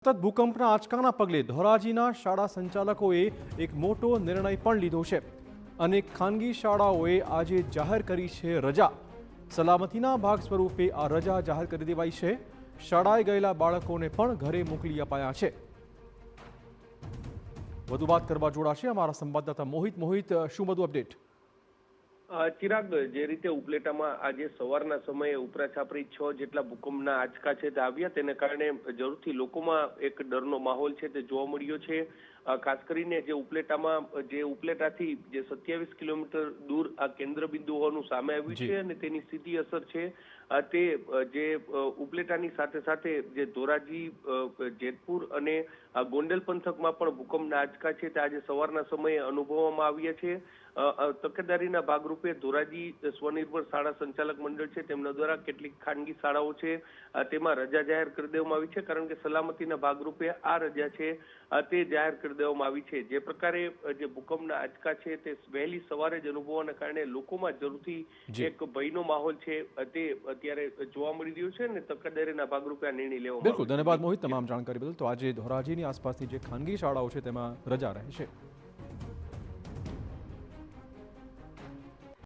સતત ભૂકંપના આંચકાના પગલે ધોરાજીના શાળા સંચાલકોએ એક મોટો નિર્ણય પણ લીધો છે। અનેક ખાનગી શાળાઓએ આજે જાહેર કરી છે રજા। સલામતીના ભાગ સ્વરૂપે આ રજા જાહેર કરી દેવાઈ છે। શાળાએ ગયેલા બાળકોને પણ ઘરે મોકલી અપાયા છે। વધુ વાત કરવા જોડાશે અમારા સંવાદદાતા મોહિત, શું વધુ અપડેટ? ચિરાગ, જે રીતે ઉપલેટામાં આજે સવારના સમયે ઉપરાછાપરી 6 જેટલા ભૂકંપના આંચકા છે તે આવ્યા, તેને કારણે જરૂરથી લોકોમાં એક ડરનો માહોલ છે તે જોવા મળ્યો છે। ખાસ કરીને જે ઉપલેટાથી જે 27 કિલોમીટર દૂર આ કેન્દ્ર બિંદુ હોવાનું સામે આવ્યું છે અને તેની સીધી અસર છે તે જે ઉપલેટાની સાથે સાથે જે ધોરાજી, જેતપુર અને ગોંડલ પંથકમાં પણ ભૂકંપના આંચકા છે તે આજે સવારના સમયે અનુભવવામાં આવ્યા છે। તકેદારીના ભાગરૂપે ધોરાજી સ્વનિર્ભર શાળા સંચાલક મંડળ છે તેમના દ્વારા કેટલીક ખાનગી શાળાઓ છે તેમાં રજા જાહેર કરી દેવામાં આવી છે, કારણ કે સલામતીના ભાગરૂપે આ રજા છે તે જાહેર કરી દેવામાં આવી છે। જે પ્રકારે જે ભૂકંપના આંચકા છે તે વહેલી સવારે જ અનુભવવાના કારણે લોકોમાં જરૂરથી એક ભયનો માહોલ છે તે અત્યારે જોવા મળી રહ્યો છે અને તકેદારીના ભાગરૂપે આ નિર્ણય લેવામાં આવ્યો છે। બિલકુલ, ધન્યવાદ મોહિત તમામ જાણકારી બદલ। તો આજે ધોરાજીની આસપાસની જે ખાનગી શાળાઓ છે તેમાં રજા રહેશે।